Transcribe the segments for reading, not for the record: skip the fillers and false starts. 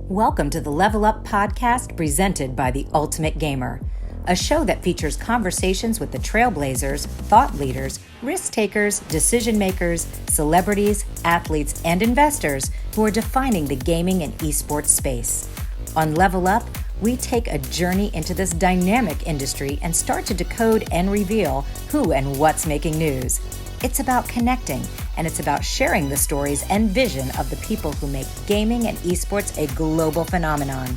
Welcome to the Level Up podcast presented by The Ultimate Gamer, a show that features conversations with the trailblazers, thought leaders, risk takers, decision makers, celebrities, athletes, and investors who are defining the gaming and esports space. On Level Up, we take a journey into this dynamic industry and start to decode and reveal who and what's making news. It's about connecting, and it's about sharing the stories and vision of the people who make gaming and esports a global phenomenon.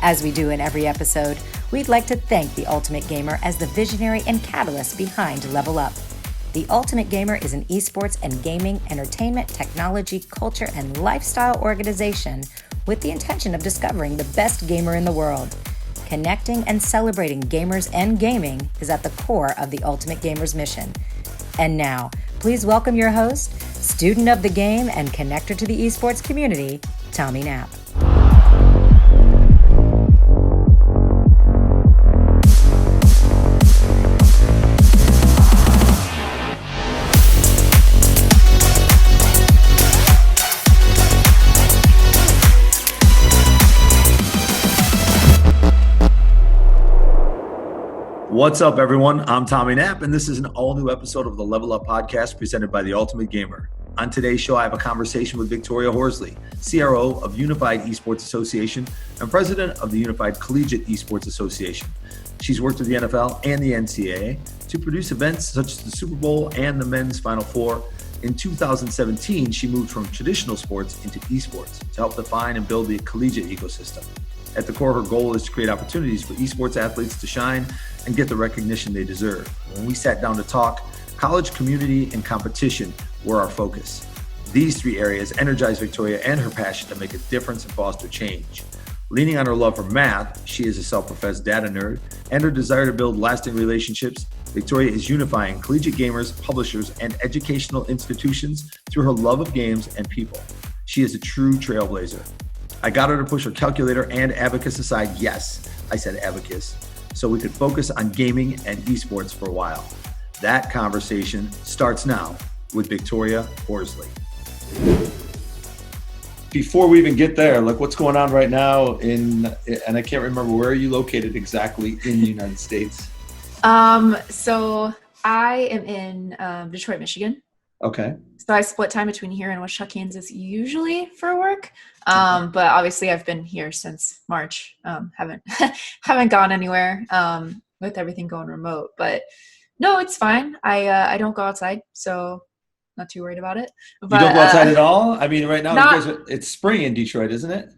As we do in every episode, we'd like to thank The Ultimate Gamer as the visionary and catalyst behind Level Up. The Ultimate Gamer is an esports and gaming, entertainment, technology, culture, and lifestyle organization with the intention of discovering the best gamer in the world. Connecting and celebrating gamers and gaming is at the core of The Ultimate Gamer's mission. And now, please welcome your host, student of the game and connector to the esports community, Tommy Knapp. What's up, everyone? I'm Tommy Knapp, and this is an all-new episode of the Level Up podcast presented by The Ultimate Gamer. On today's show, I have a conversation with Victoria Horsley, CRO of Unified Esports Association and president of the Unified Collegiate Esports Association. She's worked with the NFL and the NCAA to produce events such as the Super Bowl and the Men's Final Four. In 2017, she moved from traditional sports into esports to help define and build the collegiate ecosystem. At the core, her goal is to create opportunities for esports athletes to shine and get the recognition they deserve. When we sat down to talk, college, community, and competition were our focus. These three areas energize Victoria and her passion to make a difference and foster change. Leaning on her love for math, she is a self-professed data nerd, and her desire to build lasting relationships, Victoria is unifying collegiate gamers, publishers, and educational institutions through her love of games and people. She is a true trailblazer. I got her to push her calculator and abacus aside. Yes, I said abacus, so we could focus on gaming and esports for a while. That conversation starts now with Victoria Horsley. Before we even get there, like what's going on right now and I can't remember, where are you located exactly in the United States? So I am in Detroit, Michigan. Okay. So I split time between here and Wichita, Kansas usually for work. But obviously I've been here since March. Haven't gone anywhere with everything going remote, but no, it's fine. I don't go outside, so not too worried about it. But, you don't go outside at all? I mean, right now it's spring in Detroit, isn't it?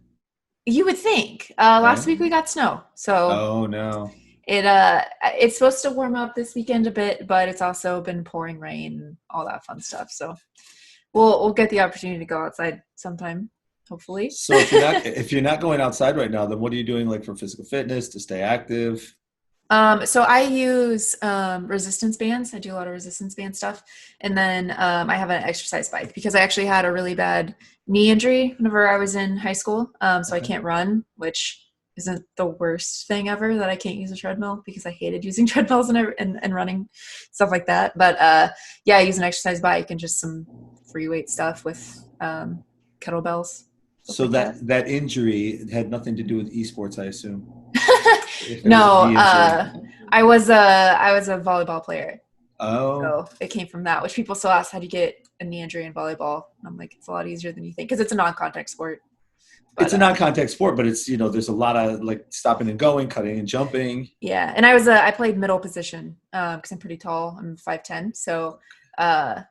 You would think. Last week we got snow, so. Oh no. It's supposed to warm up this weekend a bit, but it's also been pouring rain and all that fun stuff. So we'll get the opportunity to go outside sometime, hopefully. So if you're not going outside right now, then what are you doing like for physical fitness to stay active? So I use resistance bands. I do a lot of resistance band stuff. And then I have an exercise bike because I actually had a really bad knee injury whenever I was in high school. So I can't run, which isn't the worst thing ever, that I can't use a treadmill because I hated using treadmills and running, stuff like that. But yeah, I use an exercise bike and just some free weight stuff with kettlebells. So like that injury had nothing to do with esports, I assume. No, I was a volleyball player. Oh. So it came from that, which people still ask, how do you get a knee injury in volleyball? And I'm like, it's a lot easier than you think because it's a non-contact sport. But, it's a non-contact sport, but it's, there's a lot of like stopping and going, cutting and jumping. Yeah. And I played middle position because I'm pretty tall. I'm 5'10". So I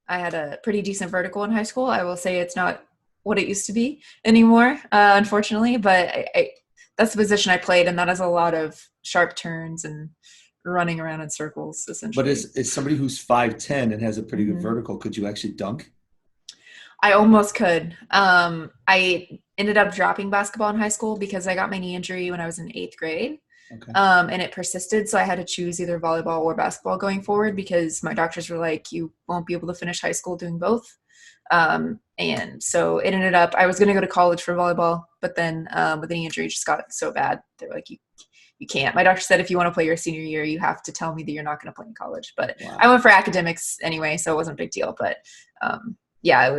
had a pretty decent vertical in high school. I will say it's not what it used to be anymore, unfortunately, but that's the position I played. And that has a lot of sharp turns and running around in circles, essentially. But as somebody who's 5'10" and has a pretty good vertical, could you actually dunk? I almost could. I ended up dropping basketball in high school because I got my knee injury when I was in 8th grade. Okay. And it persisted. So I had to choose either volleyball or basketball going forward because my doctors were like, you won't be able to finish high school doing both. And so it ended up, I was going to go to college for volleyball, but then with the knee injury, it just got so bad. They were like, you can't. My doctor said, if you want to play your senior year, you have to tell me that you're not going to play in college. But wow. I went for academics anyway, so it wasn't a big deal. But yeah, it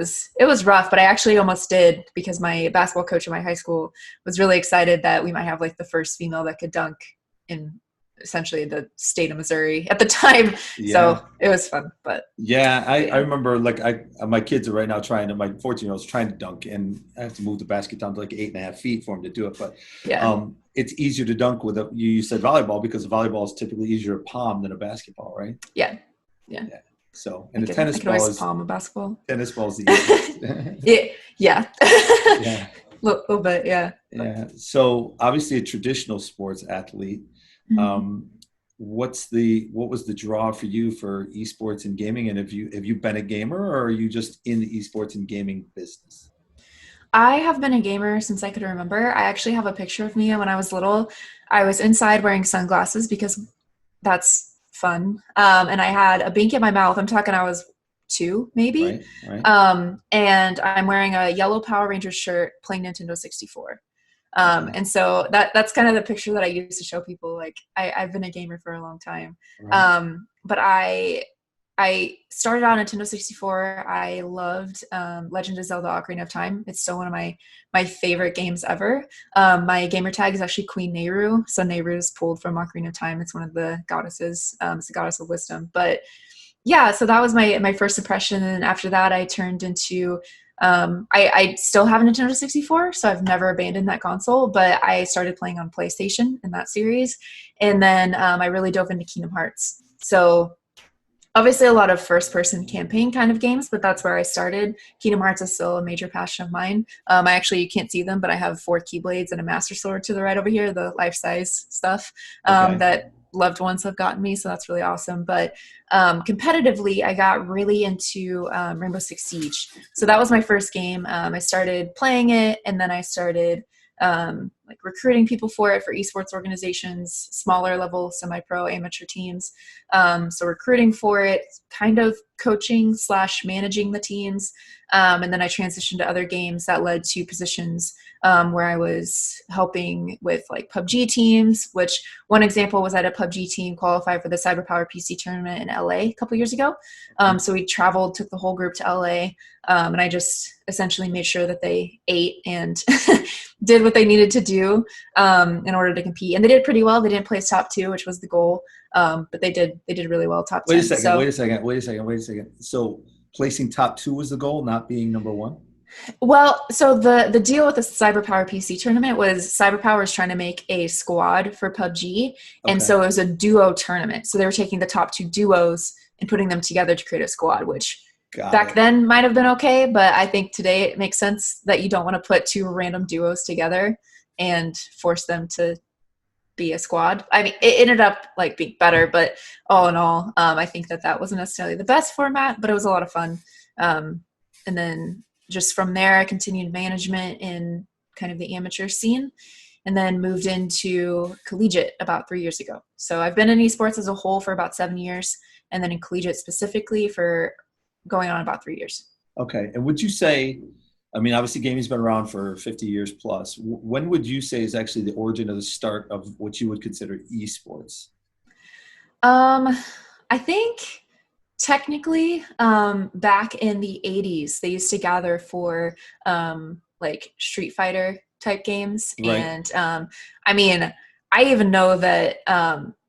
was rough, but I actually almost did, because my basketball coach in my high school was really excited that we might have like the first female that could dunk in essentially the state of Missouri at the time. Yeah. So it was fun, but yeah, I remember like my kids are right now my 14-year-old's trying to dunk, and I have to move the basket down to like 8.5 feet for him to do it. But it's easier to dunk with you said volleyball, because volleyball is typically easier to palm than a basketball, right? Yeah. So, and the tennis ball is palm a basketball. Tennis ball is the easiest. yeah. Yeah. Little bit, yeah. Yeah. So obviously a traditional sports athlete. Mm-hmm. What was the draw for you for esports and gaming? And have you been a gamer, or are you just in the esports and gaming business? I have been a gamer since I could remember. I actually have a picture of me when I was little. I was inside wearing sunglasses because that's fun. And I had a Bink in my mouth. I'm talking, I was 2 maybe. Right. And I'm wearing a yellow Power Rangers shirt playing Nintendo 64. And so that's kind of the picture that I used to show people. Like I've been a gamer for a long time. Right. But I started on Nintendo 64. I loved Legend of Zelda: Ocarina of Time. It's still one of my favorite games ever. My gamer tag is actually Queen Nehru. So Nehru is pulled from Ocarina of Time. It's one of the goddesses. It's the goddess of wisdom. But yeah, so that was my first impression. And after that, I turned into I still have a Nintendo 64, so I've never abandoned that console, but I started playing on PlayStation in that series. And then I really dove into Kingdom Hearts. So obviously a lot of first-person campaign kind of games, but that's where I started. Kingdom Hearts is still a major passion of mine. You can't see them, but I have 4 Keyblades and a Master Sword to the right over here, the life-size stuff that loved ones have gotten me, so that's really awesome. But competitively, I got really into Rainbow Six Siege. So that was my first game. I started playing it, and then I started recruiting people for it, for esports organizations, smaller level, semi-pro, amateur teams. So recruiting for it, kind of coaching / managing the teams. And then I transitioned to other games that led to positions where I was helping with like PUBG teams, which one example was at a PUBG team qualified for the Cyberpower PC tournament in LA a couple years ago. So we traveled, took the whole group to LA, and I just essentially made sure that they ate and did what they needed to do in order to compete. And they did pretty well. They didn't place top 2, which was the goal, but they did really well, top 10. Wait a second. So placing top 2 was the goal, not being number 1? Well, so the deal with the Cyberpower PC tournament was Cyberpower was trying to make a squad for PUBG. And so it was a duo tournament. So they were taking the top 2 duos and putting them together to create a squad, which back then might have been okay. But I think today it makes sense that you don't want to put 2 random duos together and force them to be a squad. I mean, it ended up like being better, but all in all, I think that wasn't necessarily the best format, but it was a lot of fun. And then just from there, I continued management in kind of the amateur scene, and then moved into collegiate about 3 years ago. So I've been in esports as a whole for about 7 years, and then in collegiate specifically for going on about 3 years. Okay. And would you say, I mean, obviously gaming's been around for 50 years plus. When would you say is actually the origin of the start of what you would consider esports? I think technically, back in the 80s, they used to gather for like Street Fighter type games. Right. And I mean, I even know that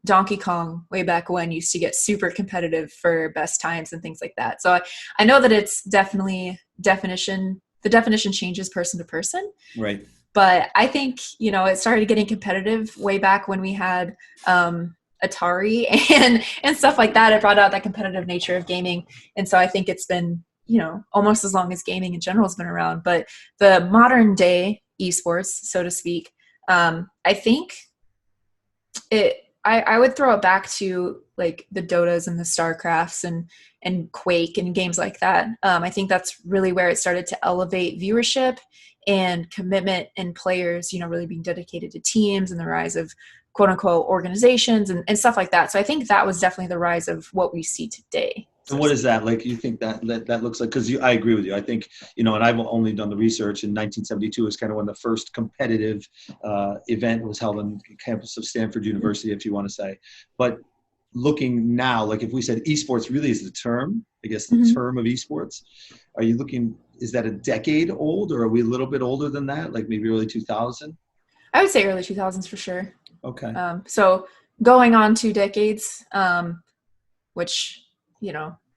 Donkey Kong way back when used to get super competitive for best times and things like that. So I know that it's definitely the definition changes person to person. Right. But I think, it started getting competitive way back when we had Atari and stuff like that. It brought out that competitive nature of gaming. And so I think it's been, almost as long as gaming in general has been around. But the modern day esports, so to speak, I think I would throw it back to like the Dotas and the StarCrafts and Quake and games like that. I think that's really where it started to elevate viewership and commitment and players, really being dedicated to teams and the rise of quote unquote organizations and stuff like that. So I think that was definitely the rise of what we see today. And what is that like? You think that looks like? Because I agree with you. I think and I've only done the research. In 1972 is kind of when the first competitive event was held on campus of Stanford University, if you want to say. But looking now, like if we said esports really is the term, I guess the term of esports, are you looking, is that a decade old, or are we a little bit older than that? Like maybe early 2000? I would say early 2000s for sure. Okay. So going on 2 decades, which,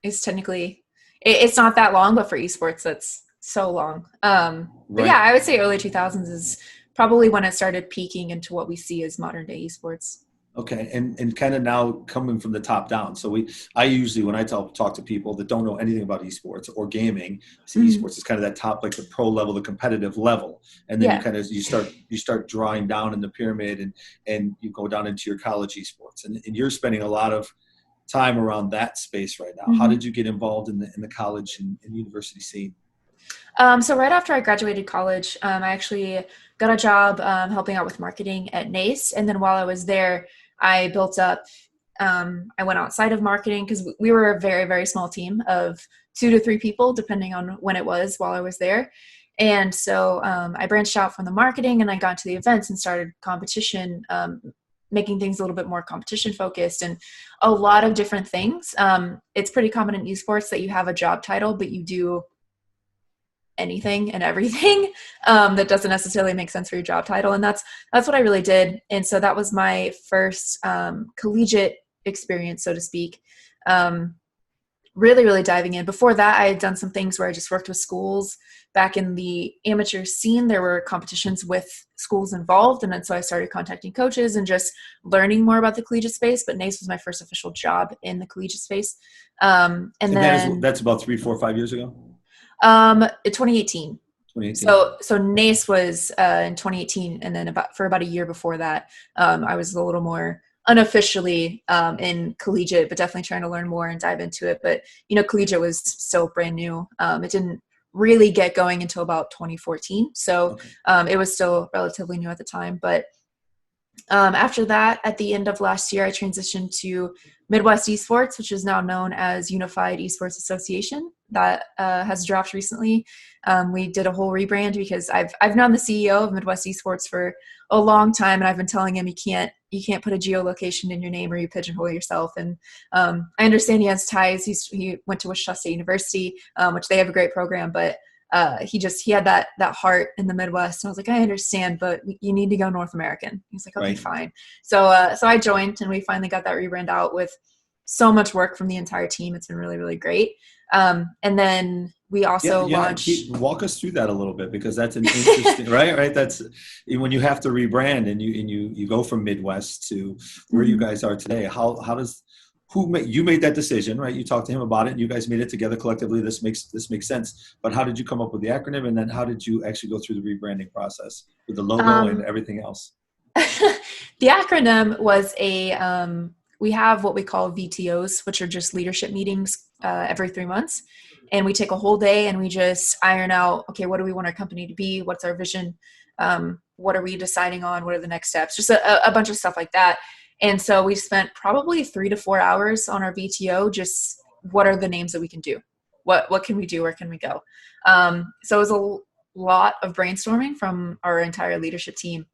is technically, it's not that long, but for esports, that's so long. But yeah, I would say early 2000s is probably when it started peaking into what we see as modern day esports. Okay. And kind of now coming from the top down. So I usually, when I talk to people that don't know anything about esports or gaming, see esports is kind of that top, like the pro level, the competitive level. And then you start drawing down in the pyramid and you go down into your college esports, and you're spending a lot of time around that space right now. How did you get involved in the college and university scene? So right after I graduated college, I actually got a job helping out with marketing at NACE. And then while I was there, I built up, I went outside of marketing because we were a very, very small team of 2 to 3 people, depending on when it was while I was there. And so I branched out from the marketing and I got to the events and started competition, making things a little bit more competition focused and a lot of different things. It's pretty common in esports that you have a job title, but you do anything and everything that doesn't necessarily make sense for your job title. And that's what I really did. And so that was my first collegiate experience, so to speak. Really, really diving in. Before that, I had done some things where I just worked with schools. Back in the amateur scene, there were competitions with schools involved. And then so I started contacting coaches and just learning more about the collegiate space. But NACE was my first official job in the collegiate space. And then that's about 3, 4, 5 years ago? 2018. So NACE was in 2018, and then for about a year before that, I was a little more unofficially in collegiate, but definitely trying to learn more and dive into it. But collegiate was still brand new. It didn't really get going until about 2014, so it was still relatively new at the time. But after that, at the end of last year, I transitioned to Midwest Esports, which is now known as Unified Esports Association. That has dropped recently. We did a whole rebrand because I've known the CEO of Midwest Esports for a long time, and I've been telling him you can't put a geolocation in your name or you pigeonhole yourself. And I understand he has ties. He went to Wichita State University, which they have a great program, but he had that heart in the Midwest. And I was like, I understand, but you need to go North American. He's like, okay, fine. So I joined, and we finally got that rebrand out with so much work from the entire team. It's been really, really great. And then we also launched. Walk us through that a little bit, because that's an interesting, right? That's when you have to rebrand and you go from Midwest to where you guys are today. You made that decision, right? You talked to him about it and you guys made it together collectively. This makes sense. But how did you come up with the acronym? And then how did you actually go through the rebranding process with the logo and everything else? The acronym was we have what we call VTOs, which are just leadership meetings every 3 months. And we take a whole day and we just iron out, okay, what do we want our company to be? What's our vision? What are we deciding on? What are the next steps? Just a bunch of stuff like that. And so we spent probably 3 to 4 hours on our VTO. Just what are the names that we can do? What can we do? Where can we go? So it was a lot of brainstorming from our entire leadership team.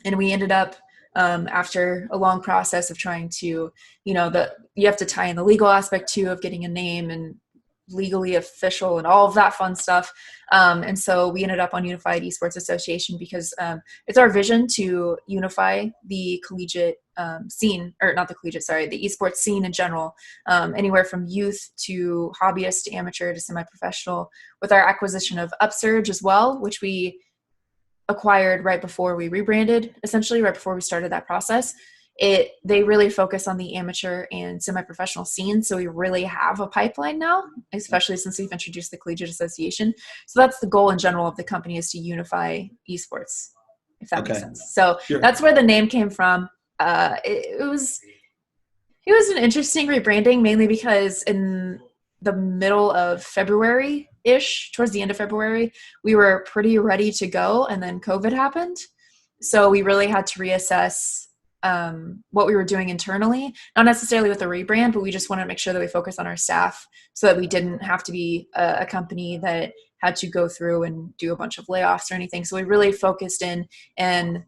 And we ended up, after a long process of trying to, you have to tie in the legal aspect too of getting a name and legally official and all of that fun stuff. And so we ended up on Unified Esports Association because it's our vision to unify the collegiate scene, or not the collegiate, sorry, the esports scene in general, anywhere from youth to hobbyist to amateur to semi-professional, with our acquisition of Upsurge as well, which we acquired right before we rebranded, essentially right before we started that process. They really focus on the amateur and semi-professional scene. So we really have a pipeline now, especially since we've introduced the Collegiate Association. So that's the goal in general of the company, is to unify esports, if that makes sense. So that's where the name came from. It was an interesting rebranding, mainly because in the middle of February-ish, towards the end of February, we were pretty ready to go, and then COVID happened. So we really had to reassess what we were doing internally, not necessarily with the rebrand, but we just wanted to make sure that we focus on our staff so that we didn't have to be a company that had to go through and do a bunch of layoffs or anything. So we really focused in and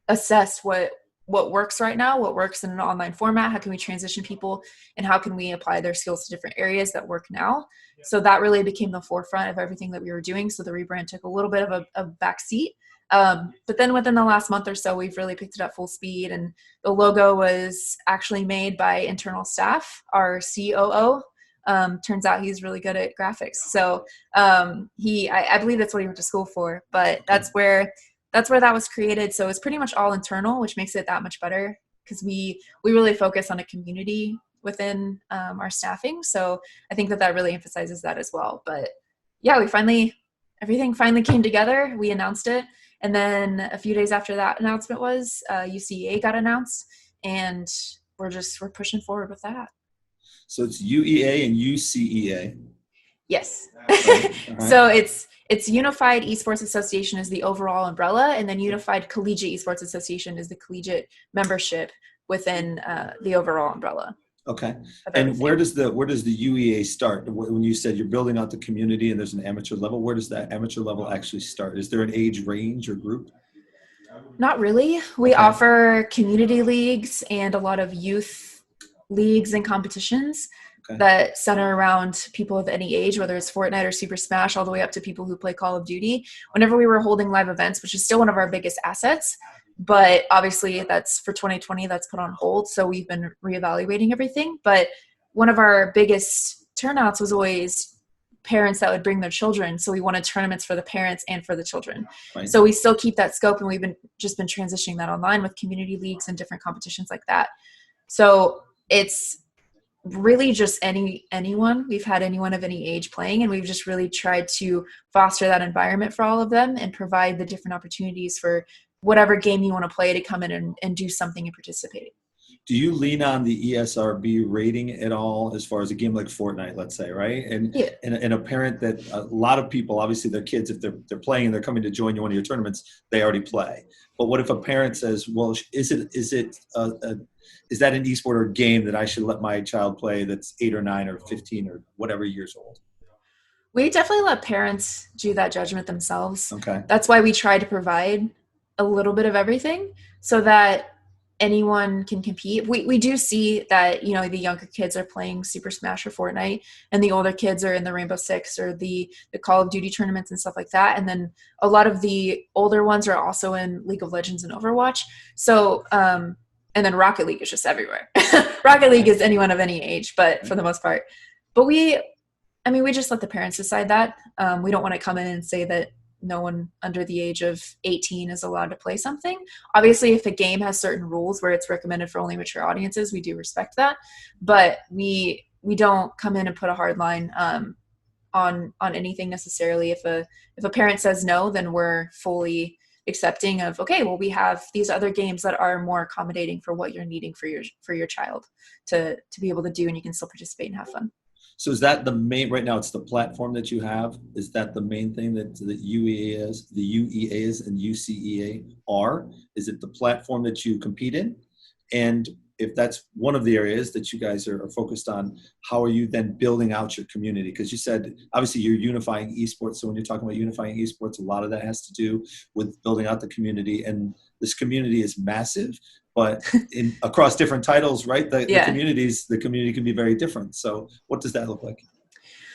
assessed what what works right now, what works in an online format, how can we transition people, and how can we apply their skills to different areas that work now. So that really became the forefront of everything that we were doing. So the rebrand took a little bit of a back seat. But then within the last month or so, we've really picked it up full speed. And the logo was actually made by internal staff. Our COO, turns out he's really good at graphics. So I believe that's what he went to school for, but that's where that was created. So it's pretty much all internal, which makes it that much better because we really focus on a community within our staffing. So I think that really emphasizes that as well. But yeah, everything finally came together. We announced it. And then a few days after that announcement was UCEA got announced, and we're pushing forward with that. So it's UEA and UCEA. Yes. Right. So it's Unified Esports Association is the overall umbrella, and then Unified Collegiate Esports Association is the collegiate membership within the overall umbrella. Okay. And where does the UEA start? When you said you're building out the community and there's an amateur level, where does that amateur level actually start? Is there an age range or group? Not really. We offer community leagues and a lot of youth leagues and competitions that center around people of any age, whether it's Fortnite or Super Smash, all the way up to people who play Call of Duty. Whenever we were holding live events, which is still one of our biggest assets, but obviously that's for 2020, that's put on hold. So we've been reevaluating everything. But one of our biggest turnouts was always parents that would bring their children. So we wanted tournaments for the parents and for the children. Right. So we still keep that scope, and we've been transitioning that online with community leagues and different competitions like that. So it's really just anyone. We've had anyone of any age playing, and we've just really tried to foster that environment for all of them and provide the different opportunities for whatever game you want to play to come in and do something and participate. Do you lean on the ESRB rating at all as far as a game like Fortnite, let's say, right? And a parent that a lot of people, obviously their kids, if they're playing and they're coming to join you one of your tournaments, they already play. But what if a parent says, well, is that an esport or game that I should let my child play that's 8 or 9 or 15 or whatever years old? We definitely let parents do that judgment themselves. Okay. That's why we try to provide a little bit of everything so that anyone can compete. We do see that, the younger kids are playing Super Smash or Fortnite, and the older kids are in the Rainbow Six or the Call of Duty tournaments and stuff like that. And then a lot of the older ones are also in League of Legends and Overwatch. So, and then Rocket League is just everywhere. Rocket League is anyone of any age, but for the most part. But we just let the parents decide that. We don't want to come in and say that no one under the age of 18 is allowed to play something. Obviously, if a game has certain rules where it's recommended for only mature audiences, we do respect that. But we don't come in and put a hard line on anything necessarily. If a parent says no, then we're fully accepting of, okay, well, we have these other games that are more accommodating for what you're needing for your child to be able to do, and you can still participate and have fun. So is that the main, right now it's the platform that you have? Is that the main thing that the UEA is and UCEA are? Is it the platform that you compete in? And if that's one of the areas that you guys are focused on, how are you then building out your community? Because you said, obviously, you're unifying esports. So when you're talking about unifying esports, a lot of that has to do with building out the community. And this community is massive, but across different titles, right? The community can be very different. So what does that look like?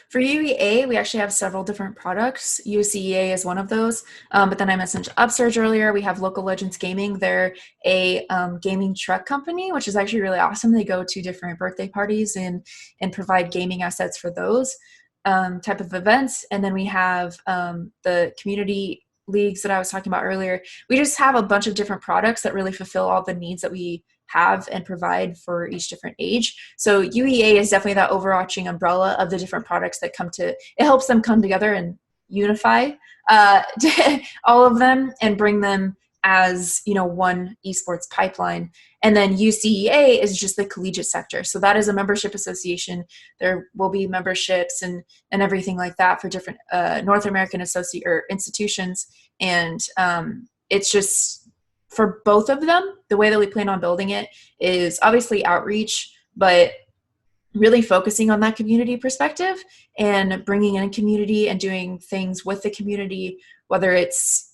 For UEA, we actually have several different products. UCEA is one of those. But then I mentioned Upsurge earlier. We have Local Legends Gaming. They're a gaming truck company, which is actually really awesome. They go to different birthday parties and provide gaming assets for those type of events. And then we have the community leagues that I was talking about earlier. We just have a bunch of different products that really fulfill all the needs that we have and provide for each different age. So UEA is definitely that overarching umbrella of the different products that it helps them come together and unify all of them and bring them as, one esports pipeline. And then UCEA is just the collegiate sector. So that is a membership association. There will be memberships and everything like that for different North American institutions. And it's just, for both of them, the way that we plan on building it is obviously outreach, but really focusing on that community perspective and bringing in a community and doing things with the community whether it's,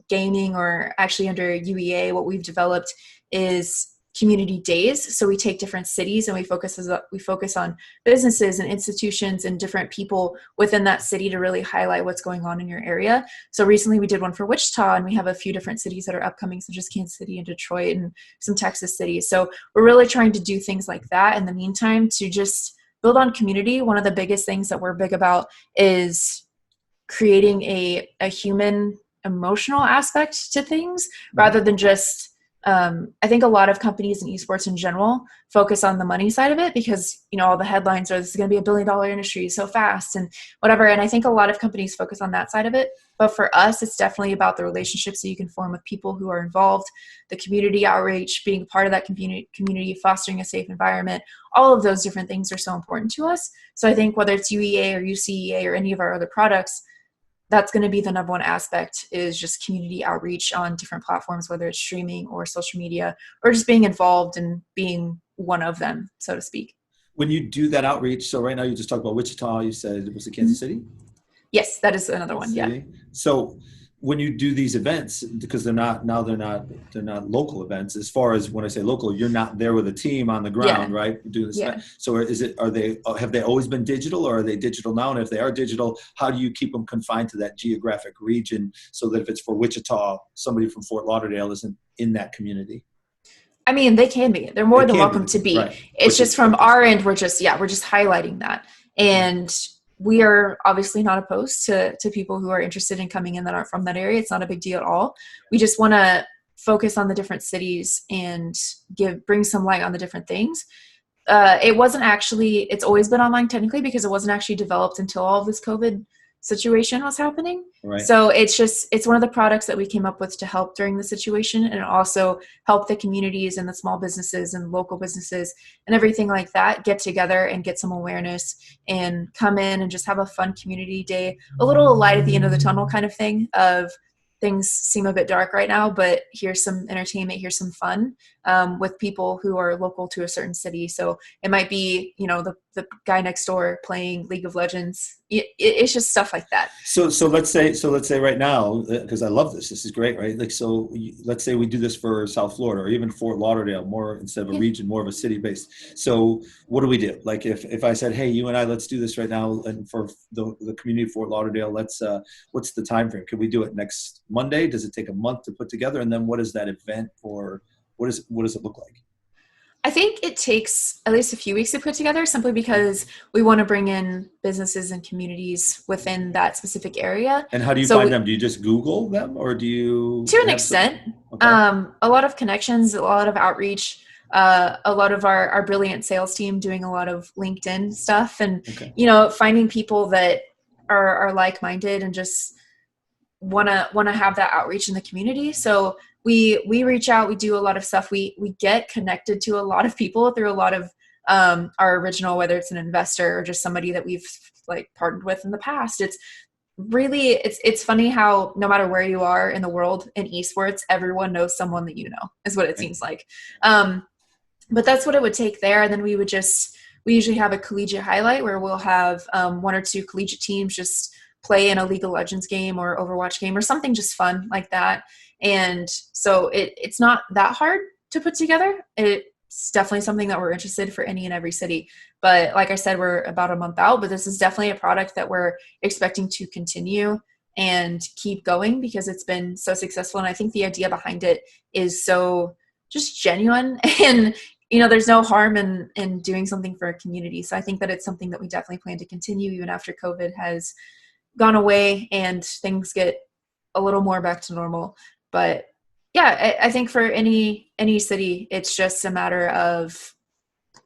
gaming or actually under UEA, what we've developed is community days. So we take different cities and we focus on businesses and institutions and different people within that city to really highlight what's going on in your area. So recently we did one for Wichita, and we have a few different cities that are upcoming, such as Kansas City and Detroit and some Texas cities. So we're really trying to do things like that in the meantime to just build on community. One of the biggest things that we're big about is creating a human emotional aspect to things rather than just I think a lot of companies in esports in general focus on the money side of it because, all the headlines are this is going to be $1 billion industry so fast and whatever. And I think a lot of companies focus on that side of it. But for us, it's definitely about the relationships that you can form with people who are involved, the community outreach, being part of that community, fostering a safe environment. All of those different things are so important to us. So I think whether it's UEA or UCEA or any of our other products, that's going to be the number one aspect is just community outreach on different platforms, whether it's streaming or social media or just being involved and being one of them, so to speak. When you do that outreach, so right now you just talked about Wichita, you said it was in Kansas City? Yes, that is another one. Yeah. So when you do these events, because they're not local events, as far as when I say local, you're not there with a team on the ground, right? Doing this event. So have they always been digital, or are they digital now? And if they are digital, how do you keep them confined to that geographic region so that if it's for Wichita, somebody from Fort Lauderdale isn't in that community? I mean, they can be. They're more than welcome to be. Right. It's just from our end, we're just highlighting that. And we are obviously not opposed to people who are interested in coming in that aren't from that area. It's not a big deal at all. We just want to focus on the different cities and bring some light on the different things. It's always been online technically because it wasn't actually developed until all of this COVID situation was happening. Right. So it's one of the products that we came up with to help during the situation and also help the communities and the small businesses and local businesses and everything like that get together and get some awareness and come in and just have a fun community day, a little light at the end of the tunnel kind of thing of things seem a bit dark right now, but here's some entertainment, here's some fun with people who are local to a certain city. So it might be, the guy next door playing League of Legends. It's just stuff like that. So let's say right now, because I love this is great, right? Let's say we do this for South Florida or even Fort Lauderdale, more instead of a region, more of a city based. So what do we do? Like if I said, hey, you and I, let's do this right now. And for the community of Fort Lauderdale, what's the time frame? Can we do it next Monday? Does it take a month to put together? And then what is that event for? What does it look like? I think it takes at least a few weeks to put together simply because we want to bring in businesses and communities within that specific area. And how do you find them? Do you just Google them or do you? To an extent. Okay. A lot of connections, a lot of outreach, a lot of our brilliant sales team doing a lot of LinkedIn stuff and, finding people that are like-minded and just want to have that outreach in the community. So we reach out, we do a lot of stuff. We get connected to a lot of people through a lot of our original, whether it's an investor or just somebody that we've partnered with in the past. It's really, it's funny how no matter where you are in the world in esports, everyone knows someone that is what it seems like. But that's what it would take there. And then we usually have a collegiate highlight where we'll have one or two collegiate teams just play in a League of Legends game or Overwatch game or something just fun like that. And so it's not that hard to put together. It's definitely something that we're interested for any and every city. But like I said, we're about a month out, but this is definitely a product that we're expecting to continue and keep going because it's been so successful. And I think the idea behind it is so just genuine and, there's no harm in doing something for a community. So I think that it's something that we definitely plan to continue even after COVID has gone away and things get a little more back to normal. But yeah, I think for any city, it's just a matter of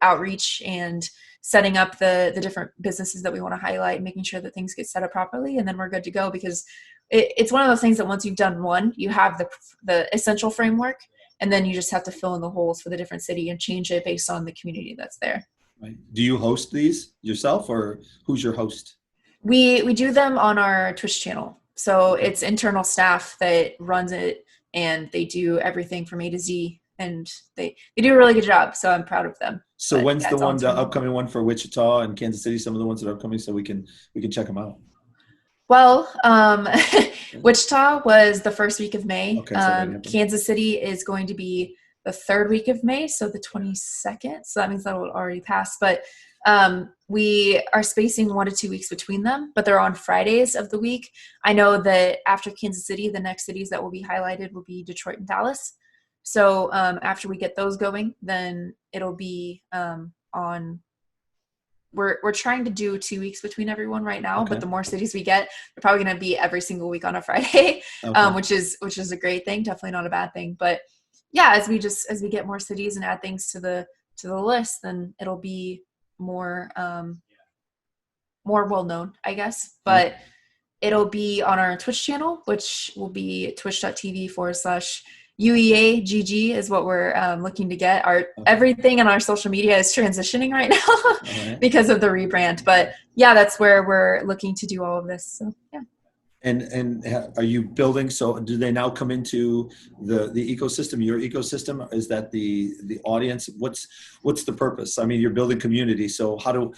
outreach and setting up the different businesses that we want to highlight, making sure that things get set up properly, and then we're good to go because it's one of those things that once you've done one, you have the essential framework, and then you just have to fill in the holes for the different city and change it based on the community that's there. Right. Do you host these yourself or who's your host? We do them on our Twitch channel. So it's internal staff that runs it and they do everything from A to Z and they do a really good job. So I'm proud of them. So when's the upcoming one for Wichita and Kansas City? Some of the ones that are upcoming so we can check them out. Well, Wichita was the first week of May. Okay, so that happened. Kansas City is going to be the third week of May, so the 22nd. So that means that will already pass. But we are spacing 1 to 2 weeks between them, but they're on Fridays of the week. I know that after Kansas City, the next cities that will be highlighted will be Detroit and Dallas. So after we get those going, then it'll be on. We're trying to do 2 weeks between everyone right now, but the more cities we get, they're probably going to be every single week on a Friday, which is a great thing. Definitely not a bad thing. But yeah, as we get more cities and add things to the list, then it'll be more well known, I guess. But it'll be on our Twitch channel, which will be twitch.tv/UEAGG is what we're looking to get. Everything on our social media is transitioning right now because of the rebrand. But yeah, that's where we're looking to do all of this. So yeah. And are you building? So do they now come into the ecosystem? Your ecosystem, is that the audience? What's the purpose? I mean, you're building community. So how do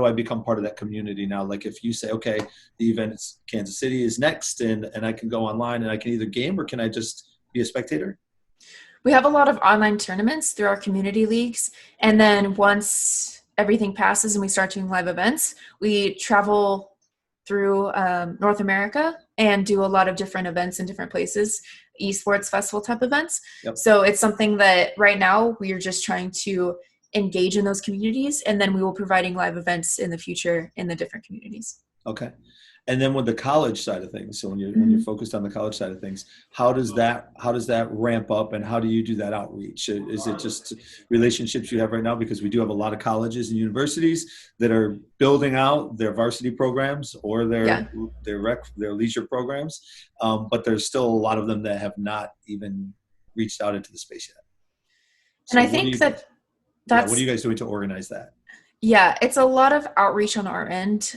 I become part of that community now? Like if you say, okay, the event Kansas City is next, and I can go online and I can either game, or can I just be a spectator? We have a lot of online tournaments through our community leagues. And then once everything passes and we start doing live events, we travel through North America and do a lot of different events in different places, esports festival type events. Yep. So it's something that right now we are just trying to engage in those communities, and then we will be providing live events in the future in the different communities. Okay. And then with the college side of things, so when you're focused on the college side of things, how does that ramp up, and how do you do that outreach? Is it just relationships you have right now? Because we do have a lot of colleges and universities that are building out their varsity programs or their leisure programs, but there's still a lot of them that have not even reached out into the space yet. So and I think that's what are you guys doing to organize that? Yeah, it's a lot of outreach on our end.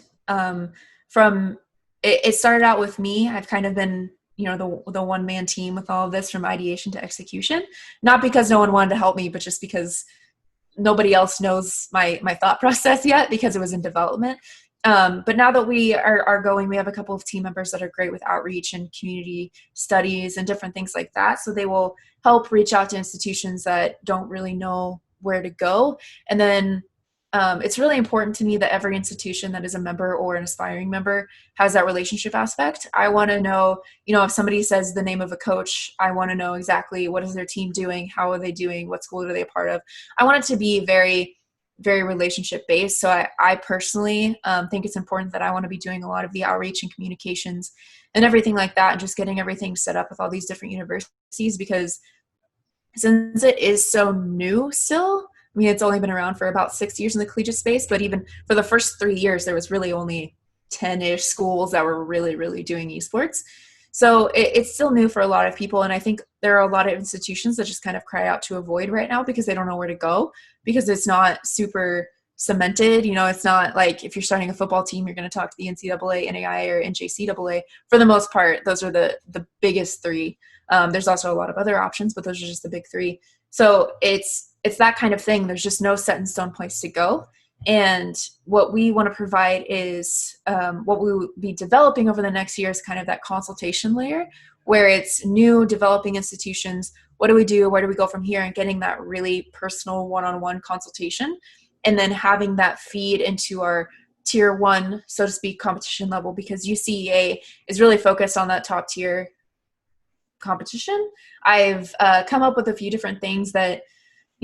It started out with me. I've kind of been, the one-man team with all of this from ideation to execution, not because no one wanted to help me, but just because nobody else knows my thought process yet, because it was in development. But now that we are going, we have a couple of team members that are great with outreach and community studies and different things like that. So they will help reach out to institutions that don't really know where to go. And then it's really important to me that every institution that is a member or an aspiring member has that relationship aspect. I want to know, if somebody says the name of a coach, I want to know exactly what is their team doing, how are they doing, what school are they a part of. I want it to be very, very relationship based. So I personally think it's important that I want to be doing a lot of the outreach and communications and everything like that, and just getting everything set up with all these different universities, because since it is so new still, I mean, it's only been around for about 6 years in the collegiate space, but even for the first 3 years, there was really only 10-ish schools that were really, really doing esports. So it's still new for a lot of people. And I think there are a lot of institutions that just kind of cry out to avoid right now because they don't know where to go, because it's not super cemented. It's not like if you're starting a football team, you're going to talk to the NCAA, NAIA, or NJCAA. For the most part, those are the biggest three. There's also a lot of other options, but those are just the big three. So it's that kind of thing. There's just no set in stone place to go. And what we want to provide is what we will be developing over the next year is kind of that consultation layer, where it's new developing institutions. What do we do? Where do we go from here? And getting that really personal one-on-one consultation, and then having that feed into our tier one, so to speak, competition level, because UCEA is really focused on that top tier competition. I've come up with a few different things that,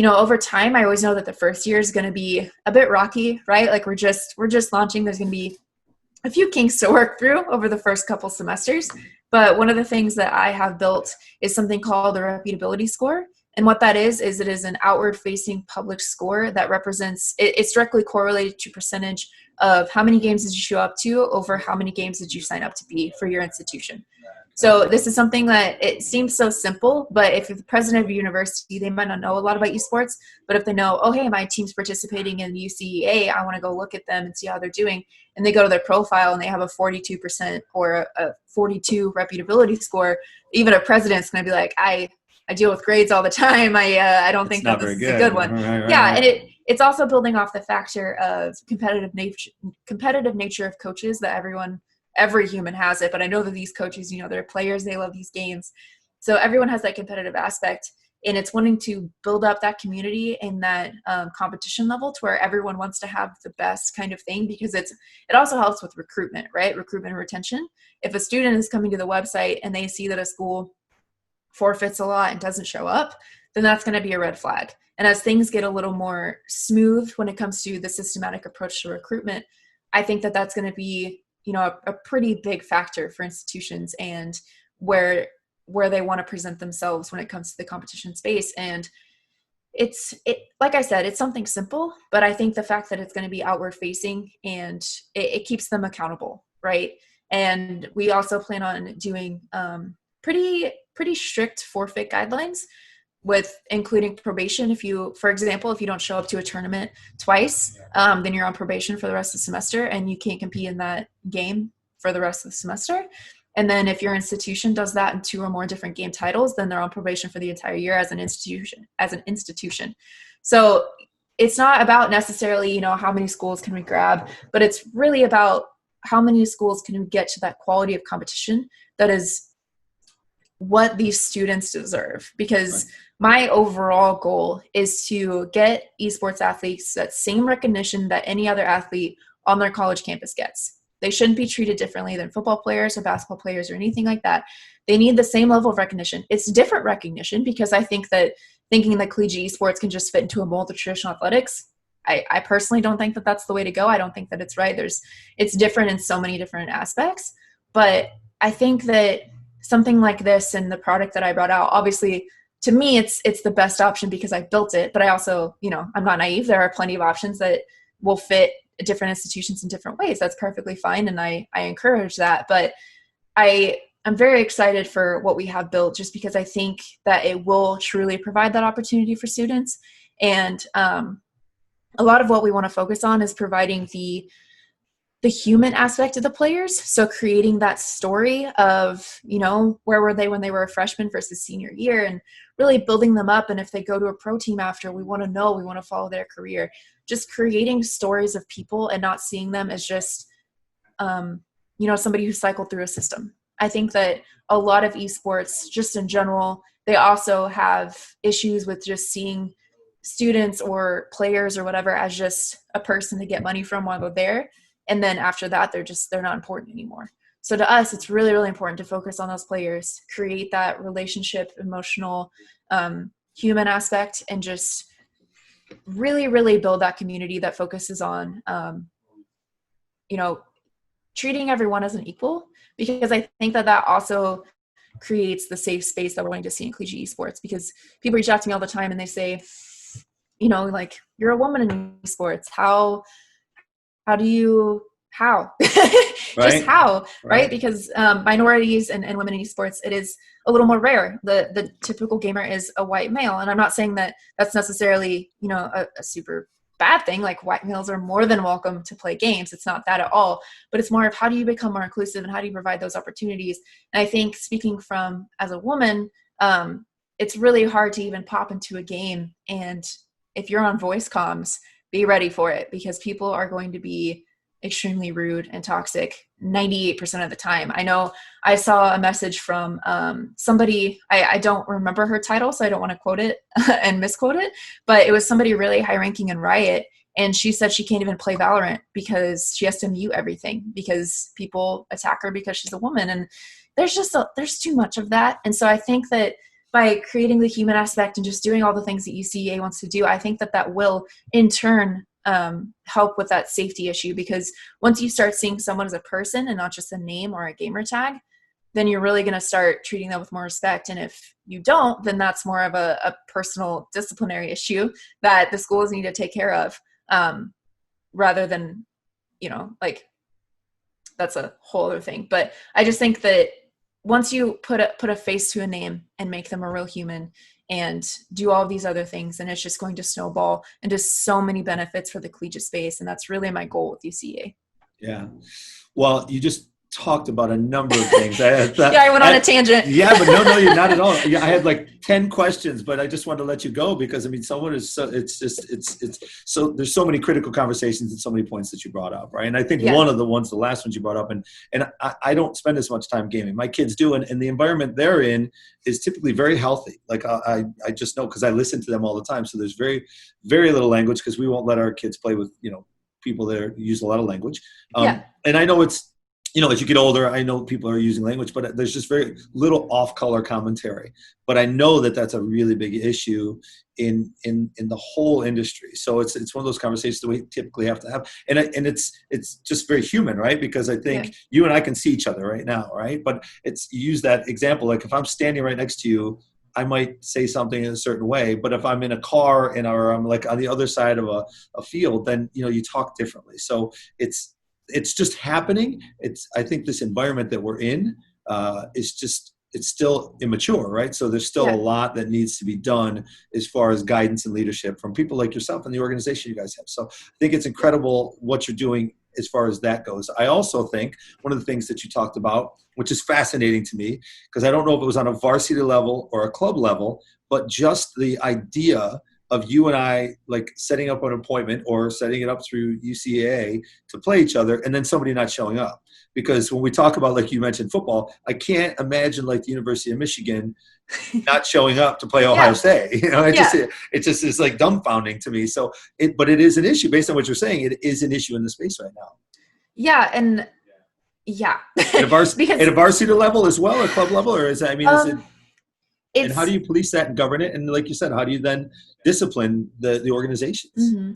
over time, I always know that the first year is going to be a bit rocky, right? Like we're just launching. There's going to be a few kinks to work through over the first couple semesters. But one of the things that I have built is something called the reputability score. And what that is it is an outward facing public score that represents, it's directly correlated to percentage of how many games did you show up to over how many games did you sign up to be for your institution. So this is something that it seems so simple, but if you're the president of a university, they might not know a lot about esports, but if they know, oh, hey, my team's participating in UCEA, I want to go look at them and see how they're doing. And they go to their profile and they have a 42% or a 42 reputability score. Even a president's going to be like, I deal with grades all the time. I don't think that this is a good one. Right. And it's also building off the factor of competitive nature of coaches that every human has it, but I know that these coaches, they're players, they love these games. So everyone has that competitive aspect, and it's wanting to build up that community and that competition level to where everyone wants to have the best kind of thing, because it also helps with recruitment, right? Recruitment and retention. If a student is coming to the website and they see that a school forfeits a lot and doesn't show up, then that's going to be a red flag. And as things get a little more smooth when it comes to the systematic approach to recruitment, I think that that's going to be, a pretty big factor for institutions and where they want to present themselves when it comes to the competition space. And it like I said, it's something simple, but I think the fact that it's going to be outward facing and it keeps them accountable, right? And we also plan on doing pretty strict forfeit guidelines, with including probation. For example, if you don't show up to a tournament twice, then you're on probation for the rest of the semester and you can't compete in that game for the rest of the semester. And then if your institution does that in 2 or more different game titles, then they're on probation for the entire year as an institution. So it's not about necessarily, how many schools can we grab, but it's really about how many schools can we get to that quality of competition that is what these students deserve. Because my overall goal is to get esports athletes that same recognition that any other athlete on their college campus gets. They shouldn't be treated differently than football players or basketball players or anything like that. They need the same level of recognition. It's different recognition, because I think that thinking that collegiate esports can just fit into a mold of traditional athletics, I personally don't think that that's the way to go. I don't think that it's right. It's different in so many different aspects. But I think that something like this and the product that I brought out, obviously, to me, it's the best option because I built it. But I also, I'm not naive. There are plenty of options that will fit different institutions in different ways. That's perfectly fine, and I encourage that. But I'm very excited for what we have built, just because I think that it will truly provide that opportunity for students. And a lot of what we want to focus on is providing the human aspect of the players. So creating that story of, where were they when they were a freshman versus senior year, and really building them up. And if they go to a pro team after, we want to follow their career. Just creating stories of people and not seeing them as just, somebody who cycled through a system. I think that a lot of esports, just in general, they also have issues with just seeing students or players or whatever as just a person to get money from while they're there. And then after that, they're not important anymore. So to us, it's really, really important to focus on those players, create that relationship, emotional, human aspect, and just really, really build that community that focuses on, treating everyone as an equal, because I think that also creates the safe space that we're going to see in collegiate esports. Because people reach out to me all the time and they say, you're a woman in esports. How do you, just how, right? Because minorities and women in esports, it is a little more rare. The typical gamer is a white male. And I'm not saying that that's necessarily, a super bad thing. Like, white males are more than welcome to play games. It's not that at all, but it's more of how do you become more inclusive and how do you provide those opportunities? And I think, speaking from as a woman, it's really hard to even pop into a game. And if you're on voice comms, be ready for it, because people are going to be extremely rude and toxic 98% of the time. I know I saw a message from somebody, I don't remember her title, so I don't want to quote it and misquote it, but it was somebody really high ranking in Riot. And she said she can't even play Valorant because she has to mute everything because people attack her because she's a woman. And there's too much of that. And so I think that by creating the human aspect and just doing all the things that UCEA wants to do, I think that will in turn help with that safety issue. Because once you start seeing someone as a person and not just a name or a gamer tag, then you're really going to start treating them with more respect. And if you don't, then that's more of a personal disciplinary issue that the schools need to take care of, rather than, that's a whole other thing. But I just think that once you put a face to a name and make them a real human and do all these other things, and it's just going to snowball into so many benefits for the collegiate space. And that's really my goal with UCEA. Yeah. Well, you just talked about a number of things. I went on a tangent. Yeah, but no, you're not at all. Yeah, I had like 10 questions, but I just wanted to let you go because I mean, someone is so, it's so there's so many critical conversations and so many points that you brought up, right? And I think one of the last ones you brought up, and I don't spend as much time gaming. My kids do, and the environment they're in is typically very healthy. Like I just know because I listen to them all the time. So there's very, very little language because we won't let our kids play with, people that use a lot of language. And I know it's, as you get older, I know people are using language, but there's just very little off-color commentary. But I know that that's a really big issue in the whole industry. So it's one of those conversations that we typically have to have, and it's just very human, right? Because I think you and I can see each other right now, right? But you use that example, like if I'm standing right next to you, I might say something in a certain way, but if I'm in a car or I'm like on the other side of a field, then you talk differently. So it's just happening. I think this environment that we're in it's still immature, right? So there's still a lot that needs to be done as far as guidance and leadership from people like yourself and the organization you guys have. So I think it's incredible what you're doing as far as that goes. I also think one of the things that you talked about, which is fascinating to me, because I don't know if it was on a varsity level or a club level, but just the idea of you and I like setting up an appointment or setting it up through UCAA to play each other and then somebody not showing up. Because when we talk about, like you mentioned, football, I can't imagine like the University of Michigan not showing up to play Ohio State. It just is like dumbfounding to me. So but it is an issue based on what you're saying. It is an issue in the space right now. Yeah. And at a varsity level as well, or club level, or is it, and how do you police that and govern it? And like you said, how do you then discipline the organizations? Mm-hmm.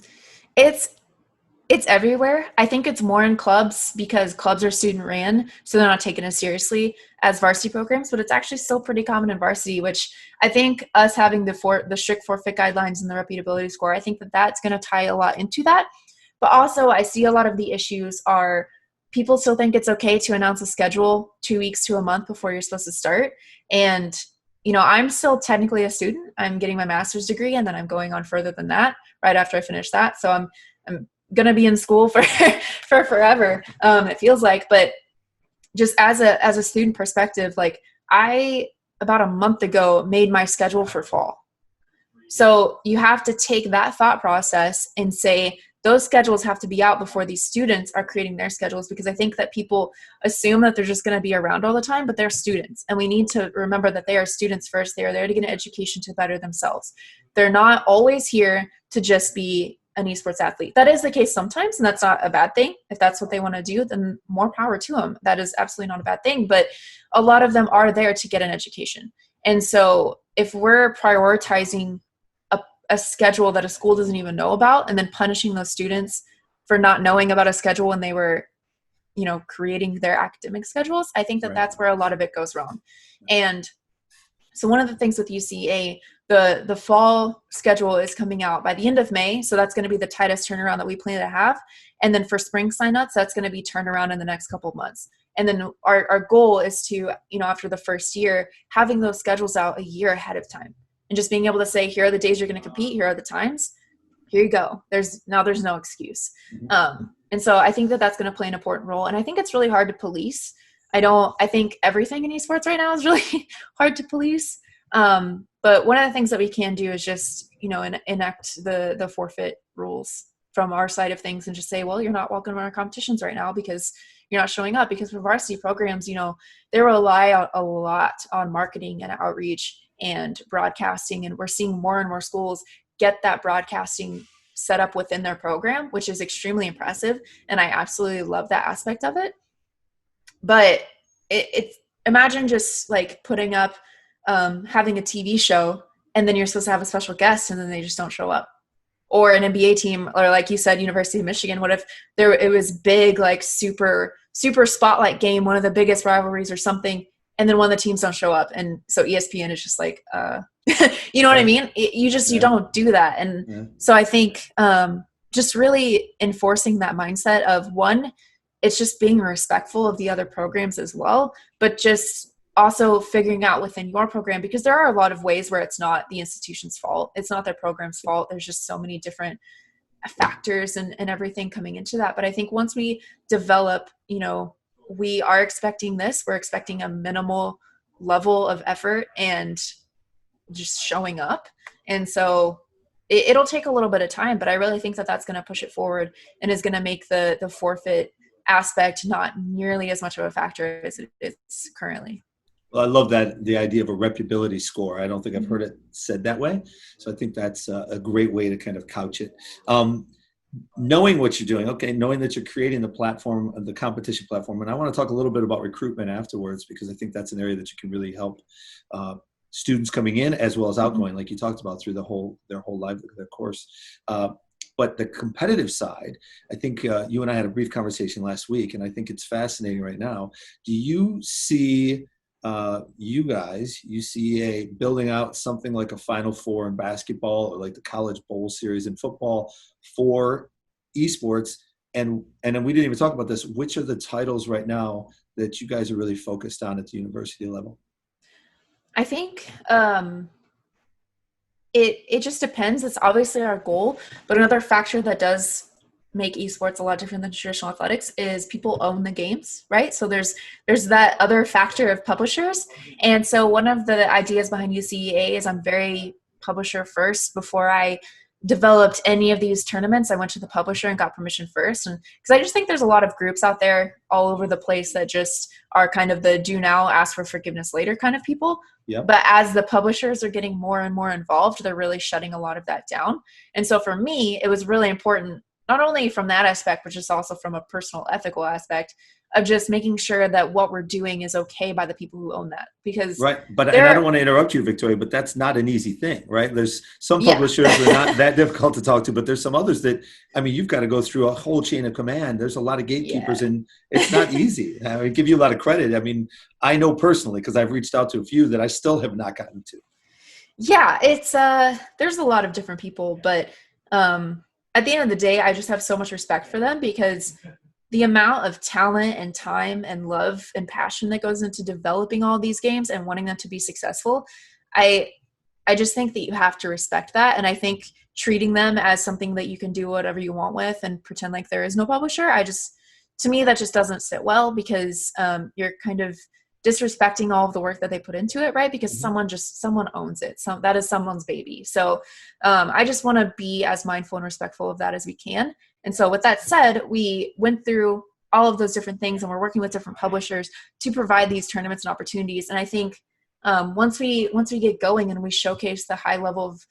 It's everywhere. I think it's more in clubs because clubs are student ran, so they're not taken as seriously as varsity programs, but it's actually still pretty common in varsity, which I think us having the strict forfeit guidelines and the repeatability score, I think that's going to tie a lot into that. But also I see a lot of the issues are people still think it's okay to announce a schedule 2 weeks to a month before you're supposed to start. And I'm still technically a student. I'm getting my master's degree, and then I'm going on further than that right after I finish that. So I'm going to be in school for forever. It feels like, but just as a student perspective, like I, about a month ago, made my schedule for fall. So you have to take that thought process and say, those schedules have to be out before these students are creating their schedules, because I think that people assume that they're just going to be around all the time, but they're students. And we need to remember that they are students first. They are there to get an education to better themselves. They're not always here to just be an esports athlete. That is the case sometimes, and that's not a bad thing. If that's what they want to do, then more power to them. That is absolutely not a bad thing. But a lot of them are there to get an education. And so if we're prioritizing a schedule that a school doesn't even know about, and then punishing those students for not knowing about a schedule when they were, creating their academic schedules, I think that that's where a lot of it goes wrong. And so one of the things with UCA, the fall schedule is coming out by the end of May. So that's going to be the tightest turnaround that we plan to have. And then for spring signups, that's going to be turned around in the next couple of months. And then our goal is to, after the first year, having those schedules out a year ahead of time. And just being able to say, here are the days you're going to compete. Here are the times. Here you go. There's no excuse. And so I think that that's going to play an important role. And I think it's really hard to police. I think everything in esports right now is really hard to police. But one of the things that we can do is just, enact the forfeit rules from our side of things and just say, well, you're not welcome to our competitions right now because you're not showing up. Because for varsity programs, they rely a lot on marketing and outreach and broadcasting. And we're seeing more and more schools get that broadcasting set up within their program, which is extremely impressive. And I absolutely love that aspect of it. But it's imagine just like putting up, having a TV show, and then you're supposed to have a special guest and then they just don't show up. Or an NBA team, or like you said, University of Michigan, what if it was big, like super, super spotlight game, one of the biggest rivalries or something, and then one of the teams don't show up. And so ESPN is just like, you know what I mean? You don't do that. And so I think just really enforcing that mindset of, one, it's just being respectful of the other programs as well, but just also figuring out within your program, because there are a lot of ways where it's not the institution's fault. It's not their program's fault. There's just so many different factors and everything coming into that. But I think once we develop, we are expecting this. We're expecting a minimal level of effort and just showing up. And so it'll take a little bit of time, but I really think that that's going to push it forward and is going to make the forfeit aspect not nearly as much of a factor as it is currently. Well, I love that, the idea of a reputability score. I don't think I've heard it said that way. So I think that's a great way to kind of couch it. Knowing what you're doing, okay, knowing that you're creating the platform, the competition platform, and I want to talk a little bit about recruitment afterwards, because I think that's an area that you can really help students coming in as well as outgoing, like you talked about, through their whole life, their course. But the competitive side, I think you and I had a brief conversation last week, and I think it's fascinating right now. Do you see UCEA building out something like a Final Four in basketball, or like the College Bowl Series in football for esports? And then we didn't even talk about this. Which are the titles right now that you guys are really focused on at the university level? I think it just depends. It's obviously our goal, but another factor that does make esports a lot different than traditional athletics is people own the games, right? So there's that other factor of publishers. And so one of the ideas behind UCEA is I'm very publisher first. Before I developed any of these tournaments, I went to the publisher and got permission first. And because I just think there's a lot of groups out there all over the place that just are kind of the do now, ask for forgiveness later kind of people. Yep. But as the publishers are getting more and more involved, they're really shutting a lot of that down. And so for me, it was really important, not only from that aspect, but just also from a personal ethical aspect of just making sure that what we're doing is okay by the people who own that. Because right, but and I don't want to interrupt you, Victoria, but that's not an easy thing, right? There's some publishers that are not that difficult to talk to, but there's some others that, I mean, you've got to go through a whole chain of command. There's a lot of gatekeepers, and it's not easy. I give you a lot of credit. I mean, I know personally, because I've reached out to a few that I still have not gotten to. Yeah, it's there's a lot of different people, but at the end of the day, I just have so much respect for them, because the amount of talent and time and love and passion that goes into developing all these games and wanting them to be successful, I just think that you have to respect that. And I think treating them as something that you can do whatever you want with and pretend like there is no publisher, to me, that just doesn't sit well, because you're kind of disrespecting all of the work that they put into it, right? Because someone owns it. So that is someone's baby. So I just want to be as mindful and respectful of that as we can. And so with that said, we went through all of those different things, and we're working with different publishers to provide these tournaments and opportunities. And I think once we get going and we showcase the high level of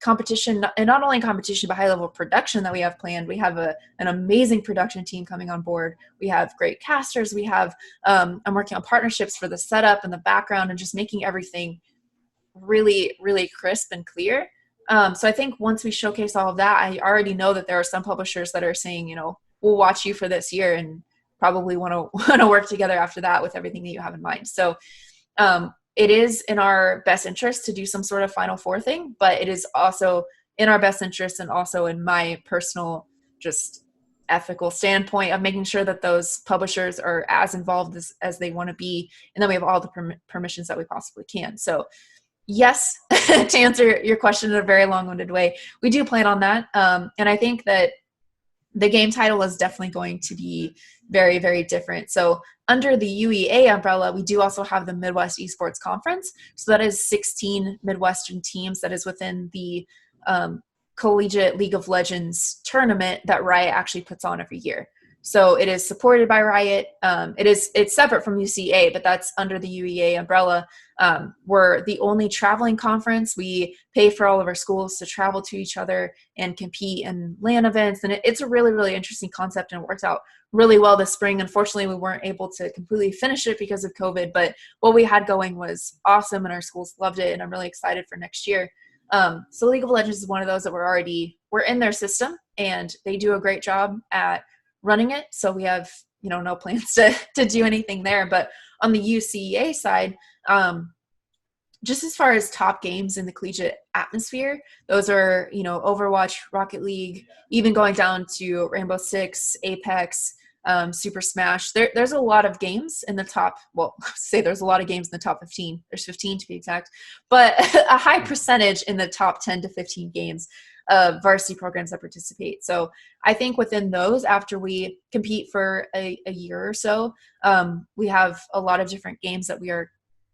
competition, and not only competition, but high level of production that we have planned. We have an amazing production team coming on board. We have great casters. We have, I'm working on partnerships for the setup and the background, and just making everything really, really crisp and clear. So I think once we showcase all of that, I already know that there are some publishers that are saying, we'll watch you for this year and probably want to work together after that with everything that you have in mind. So, it is in our best interest to do some sort of Final Four thing, but it is also in our best interest, and also in my personal, just ethical standpoint, of making sure that those publishers are as involved as they want to be. And then we have all the permissions that we possibly can. So yes, to answer your question in a very long-winded way, we do plan on that. And I think that the game title is definitely going to be very, very different. So under the UEA umbrella, we do also have the Midwest Esports Conference. So that is 16 Midwestern teams that is within the Collegiate League of Legends tournament that Riot actually puts on every year. So it is supported by Riot. It's separate from UCA, but that's under the UEA umbrella. We're the only traveling conference. We pay for all of our schools to travel to each other and compete in LAN events. And it's a really, really interesting concept, and it worked out really well this spring. Unfortunately, we weren't able to completely finish it because of COVID, but what we had going was awesome, and our schools loved it. And I'm really excited for next year. So League of Legends is one of those that we're in their system, and they do a great job at running it. So we have, no plans to do anything there. But on the UCEA side, just as far as top games in the collegiate atmosphere, those are, Overwatch, Rocket League, even going down to Rainbow Six, Apex, Super Smash. There's a lot of games in the top, there's a lot of games in the top 15. There's 15 to be exact, but a high percentage in the top 10 to 15 games. varsity programs that participate. So I think within those, after we compete for a year or so, we have a lot of different games that we are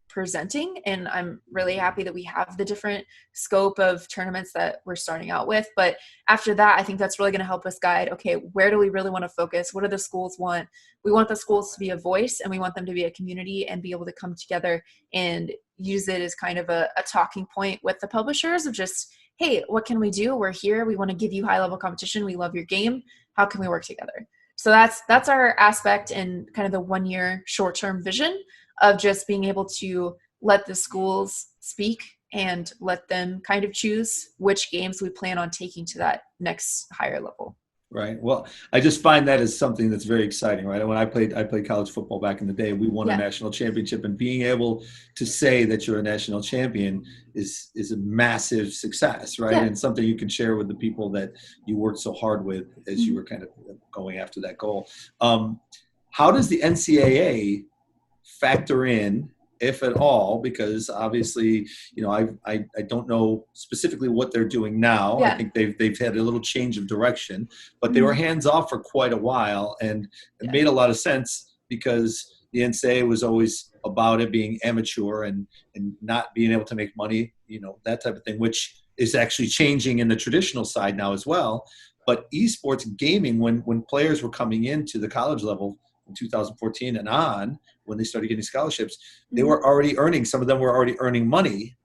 presenting, and I'm really happy that we have the different scope of tournaments that we're starting out with. But after that, I think that's really going to help us guide, okay, where do we really want to focus? What do the schools want? We want the schools to be a voice, and we want them to be a community and be able to come together and use it as kind of a talking point with the publishers of just, hey, what can we do? We're here. We want to give you high level competition. We love your game. How can we work together? So that's our aspect and kind of the 1 year short-term vision of just being able to let the schools speak and let them kind of choose which games we plan on taking to that next higher level. Right. Well, I just find that as something that's very exciting, right? When I played college football back in the day, we won a national championship, and being able to say that you're a national champion is a massive success, right? And something you can share with the people that you worked so hard with as you were kind of going after that goal. How does the NCAA factor in, if at all, because obviously, I don't know specifically what they're doing now. I think they've had a little change of direction, but they were hands off for quite a while, and it made a lot of sense because the NCAA was always about it being amateur and not being able to make money, that type of thing, which is actually changing in the traditional side now as well. But esports gaming, when players were coming into the college level in 2014 and on, when they started getting scholarships, they were already earning, some of them were already earning money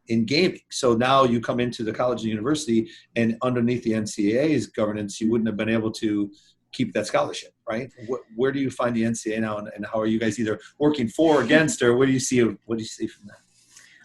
in gaming. So now you come into the college and university, and underneath the NCAA's governance, you wouldn't have been able to keep that scholarship, right? Where do you find the NCAA now, and how are you guys either working for or against, or what do you see from that?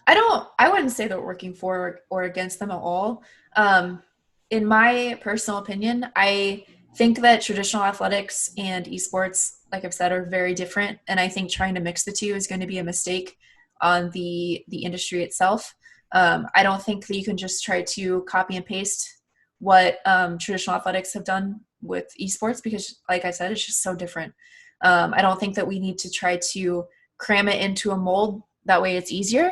I wouldn't say that we're working for or against them at all. In my personal opinion, I think that traditional athletics and esports, like I've said, are very different. And I think trying to mix the two is going to be a mistake on the industry itself. I don't think that you can just try to copy and paste what traditional athletics have done with esports, because like I said, it's just so different. I don't think that we need to try to cram it into a mold. That way it's easier.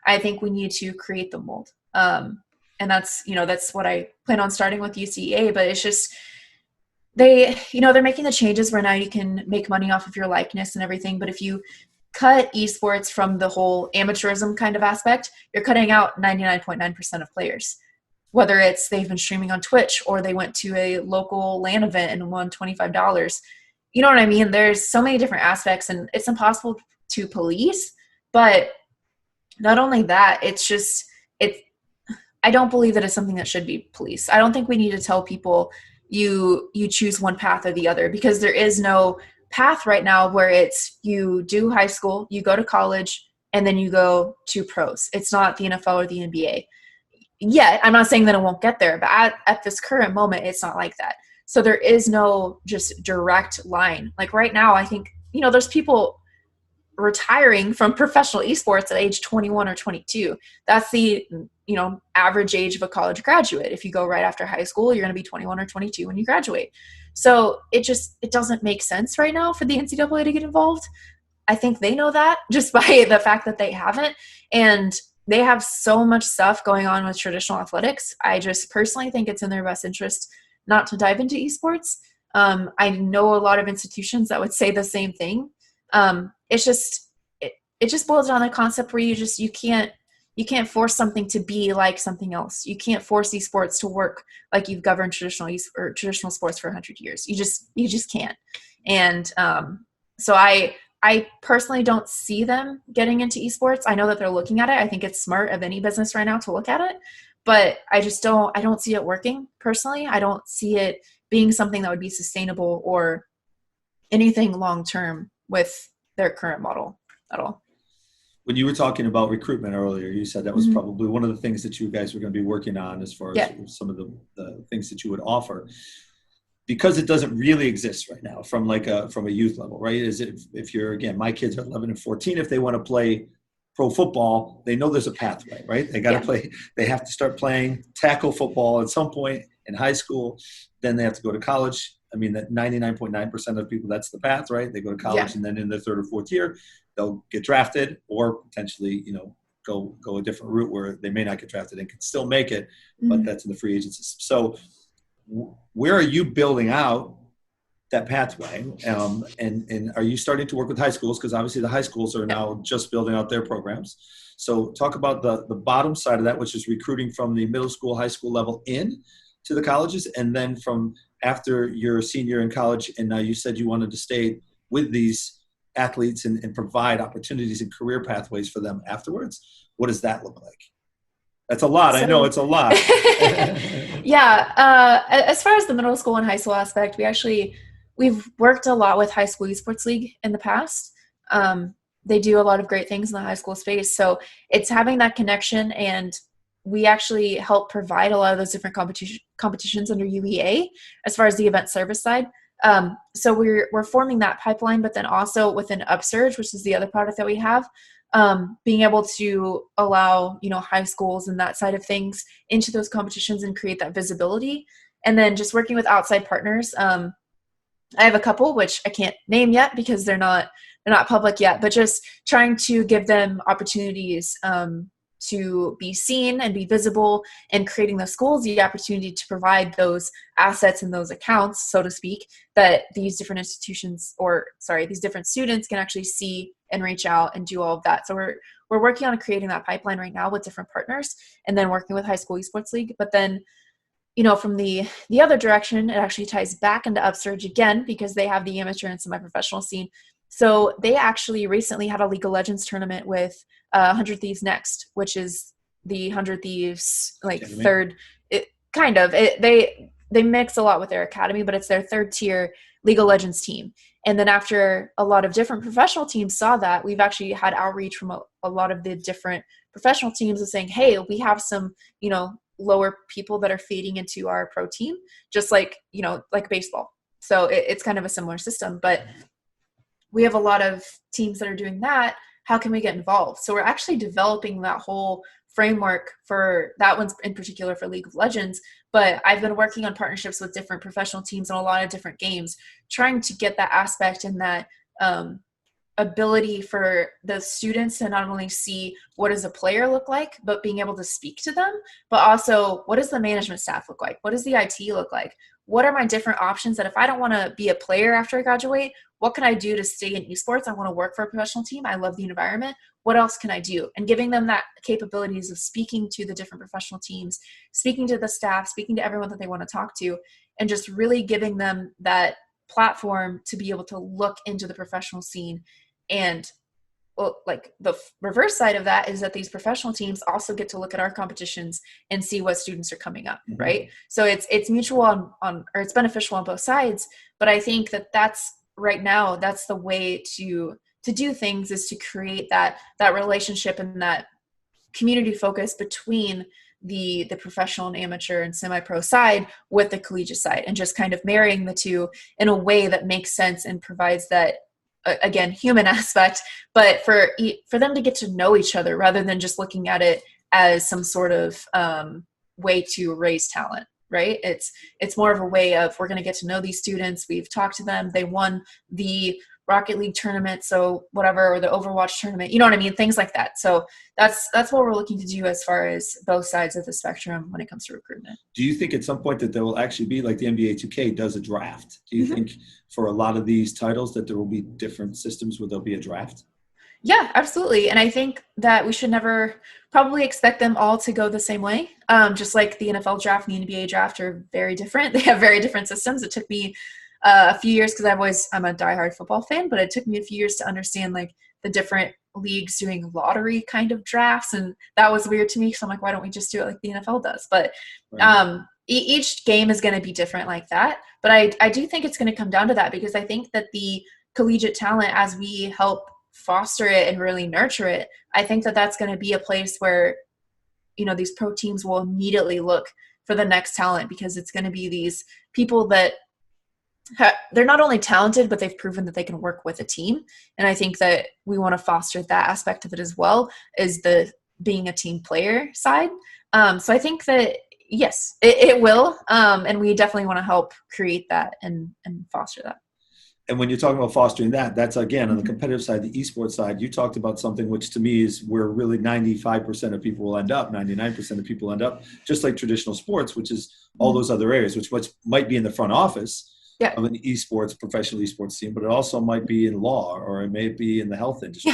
I think we need to create the mold. And that's what I plan on starting with UCEA, but it's just, they're making the changes where now you can make money off of your likeness and everything. But if you cut esports from the whole amateurism kind of aspect, you're cutting out 99.9% of players, whether it's they've been streaming on Twitch or they went to a local LAN event and won $25. You know what I mean? There's so many different aspects, and it's impossible to police. But not only that, I don't believe that it's something that should be policed. I don't think we need to tell people you choose one path or the other, because there is no path right now where it's you do high school, you go to college, and then you go to pros. It's not the NFL or the NBA. Yet, I'm not saying that it won't get there, but at this current moment, it's not like that. So there is no just direct line. Like right now, I think, there's people retiring from professional esports at age 21 or 22. That's the average age of a college graduate. If you go right after high school, you're going to be 21 or 22 when you graduate. So it doesn't make sense right now for the NCAA to get involved. I think they know that just by the fact that they haven't, and they have so much stuff going on with traditional athletics. I just personally think it's in their best interest not to dive into esports. I know a lot of institutions that would say the same thing. It just boils down to the concept where you can't force something to be like something else. You can't force esports to work like you've governed traditional sports for 100 years. You just can't. And so I personally don't see them getting into esports. I know that they're looking at it. I think it's smart of any business right now to look at it, but I don't see it working personally. I don't see it being something that would be sustainable or anything long-term with their current model at all. When you were talking about recruitment earlier, you said that was probably one of the things that you guys were going to be working on as far as some of the things that you would offer, because it doesn't really exist right now from a youth level, right? Is it, if you're, again, my kids are 11 and 14, if they want to play pro football, they know there's a pathway, right? They got to play, they have to start playing tackle football at some point in high school. Then they have to go to college. I mean, that 99.9% of people, that's the path, right? They go to college and then in their third or fourth year, they'll get drafted or potentially, go a different route where they may not get drafted and can still make it, but that's in the free agent system. So where are you building out that pathway? And are you starting to work with high schools? Because obviously the high schools are now just building out their programs. So talk about the bottom side of that, which is recruiting from the middle school, high school level in to the colleges, and then from after your senior in college, and now you said you wanted to stay with these athletes and provide opportunities and career pathways for them afterwards. What does that look like? That's a lot. I know it's a lot. Yeah. As far as the middle school and high school aspect, we've worked a lot with High School Esports League in the past. They do a lot of great things in the high school space. So it's having that connection, and we actually help provide a lot of those different competitions under UEA as far as the event service side. So we're forming that pipeline, but then also within Upsurge, which is the other product that we have, being able to allow, high schools and that side of things into those competitions and create that visibility. And then just working with outside partners. I have a couple, which I can't name yet because they're not public yet, but just trying to give them opportunities, to be seen and be visible, and creating the schools the opportunity to provide those assets and those accounts, so to speak, that these different these different students can actually see and reach out and do all of that. So we're working on creating that pipeline right now with different partners, and then working with High School Esports League. But then, from the other direction, it actually ties back into Upsurge again, because they have the amateur and semi-professional scene. So they actually recently had a League of Legends tournament with 100 Thieves Next, which is the 100 Thieves third. They mix a lot with their academy, but it's their third tier League of Legends team. And then after a lot of different professional teams saw that, we've actually had outreach from a lot of the different professional teams of saying, hey, we have some, lower people that are feeding into our pro team, just like baseball. So it's kind of a similar system, but we have a lot of teams that are doing that. How can we get involved? So we're actually developing that whole framework for that one's in particular for League of Legends, but I've been working on partnerships with different professional teams in a lot of different games, trying to get that aspect and that ability for the students to not only see what does a player look like, but being able to speak to them, but also what does the management staff look like? What does the IT look like? What are my different options that if I don't want to be a player after I graduate, what can I do to stay in esports? I want to work for a professional team. I love the environment. What else can I do? And giving them that capabilities of speaking to the different professional teams, speaking to the staff, speaking to everyone that they want to talk to, and just really giving them that platform to be able to look into the professional scene. And the reverse side of that is that these professional teams also get to look at our competitions and see what students are coming up, right? So it's mutual or it's beneficial on both sides. But I think that's right now, that's the way to do things, is to create that relationship and that community focus between the professional and amateur and semi-pro side with the collegiate side, and just kind of marrying the two in a way that makes sense and provides that, again, human aspect, but for them to get to know each other rather than just looking at it as some sort of way to raise talent, right? It's more of a way of, we're going to get to know these students. We've talked to them. They won the Rocket League tournament, so whatever, or the Overwatch tournament, you know what I mean? Things like that. So that's what we're looking to do as far as both sides of the spectrum when it comes to recruitment. Do you think at some point that there will actually be, like the NBA 2K does, a draft? Do you think for a lot of these titles that there will be different systems where there'll be a draft? Yeah, absolutely. And I think that we should never probably expect them all to go the same way. Just like the NFL draft and the NBA draft are very different. They have very different systems. It took me a few years, because I'm a diehard football fan, but it took me a few years to understand the different leagues doing lottery kind of drafts. And that was weird to me. So I'm like, why don't we just do it like the NFL does? But each game is going to be different like that. But I do think it's going to come down to that, because I think that the collegiate talent, as we help foster it and really nurture it, I think that that's going to be a place where, these pro teams will immediately look for the next talent, because it's going to be these people that they're not only talented, but they've proven that they can work with a team. And I think that we want to foster that aspect of it as well, as the being a team player side. So I think that, yes, it will. And we definitely want to help create that and foster that. And when you're talking about fostering that, that's again, on the competitive side, the esports side, you talked about something which to me is where really 95% of people will end up, 99% of people end up, just like traditional sports, which is all those other areas, which might be in the front office of an esports, professional esports team, but it also might be in law, or it may be in the health industry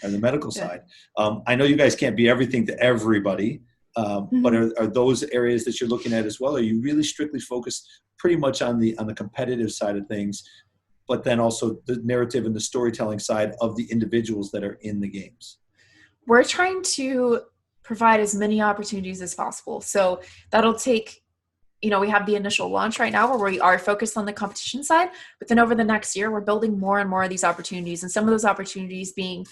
and the medical side. I know you guys can't be everything to everybody, but are those areas that you're looking at as well? Are you really strictly focused pretty much on the competitive side of things, but then also the narrative and the storytelling side of the individuals that are in the games? We're trying to provide as many opportunities as possible. So that'll take, we have the initial launch right now where we are focused on the competition side, but then over the next year, we're building more and more of these opportunities. And some of those opportunities being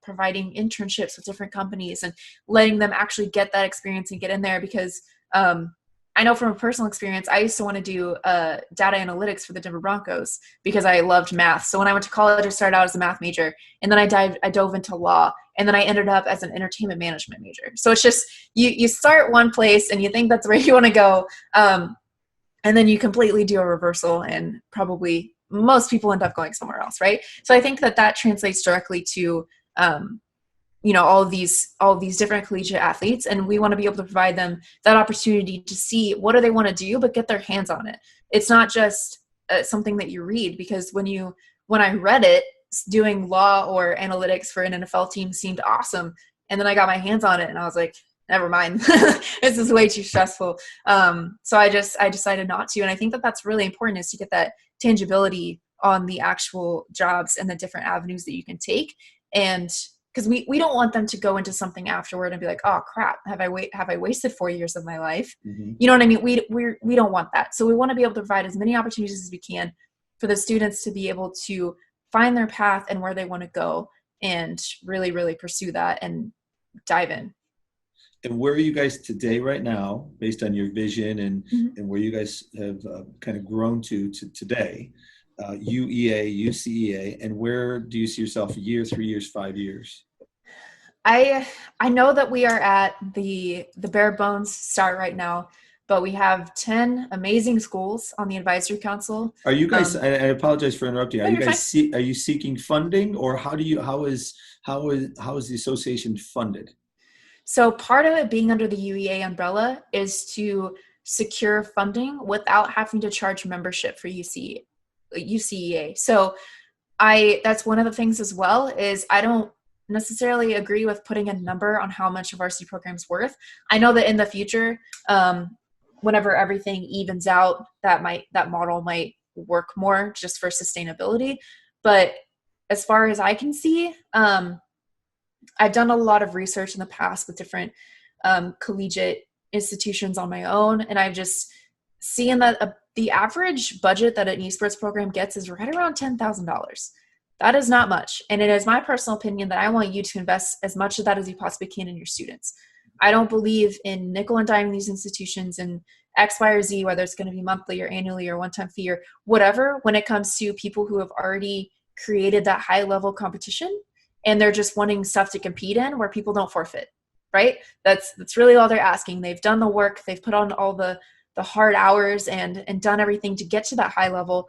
providing internships with different companies and letting them actually get that experience and get in there, because I know from a personal experience, I used to want to do data analytics for the Denver Broncos because I loved math. So when I went to college, I started out as a math major, and then I dove into law, and then I ended up as an entertainment management major. So it's just, you start one place and you think that's where you want to go, and then you completely do a reversal, and probably most people end up going somewhere else, right? So I think that translates directly to all of these different collegiate athletes, and we want to be able to provide them that opportunity to see what do they want to do, but get their hands on it. It's not just something that you read, because when I read it, doing law or analytics for an NFL team seemed awesome, and then I got my hands on it and I was like, never mind, this is way too stressful. So I decided not to, and I think that that's really important, is to get that tangibility on the actual jobs and the different avenues that you can take. And because we don't want them to go into something afterward and be like, oh crap, have I wasted 4 years of my life? You know what I mean? We don't want that. So we want to be able to provide as many opportunities as we can for the students to be able to find their path and where they want to go, and really, really pursue that and dive in. And where are you guys today right now, based on your vision and where you guys have kind of grown to today? UEA, UCEA, and where do you see yourself a year, 3 years, 5 years? I know that we are at the bare bones start right now, but we have 10 amazing schools on the advisory council. Are you guys, I apologize for interrupting. Are you guys fine. are you seeking funding, or how is the association funded? So part of it being under the UEA umbrella is to secure funding without having to charge membership for UCEA. So that's one of the things as well, is I don't necessarily agree with putting a number on how much a varsity program's worth. I know that in the future, whenever everything evens out, that model might work more just for sustainability. But as far as I can see, I've done a lot of research in the past with different collegiate institutions on my own, and I've just seen that the average budget that an esports program gets is right around $10,000. That is not much. And it is my personal opinion that I want you to invest as much of that as you possibly can in your students. I don't believe in nickel and diming these institutions and X, Y, or Z, whether it's going to be monthly or annually or one-time fee or whatever, when it comes to people who have already created that high-level competition and they're just wanting stuff to compete in where people don't forfeit, right? That's really all they're asking. They've done the work. They've put on all the hard hours and done everything to get to that high level,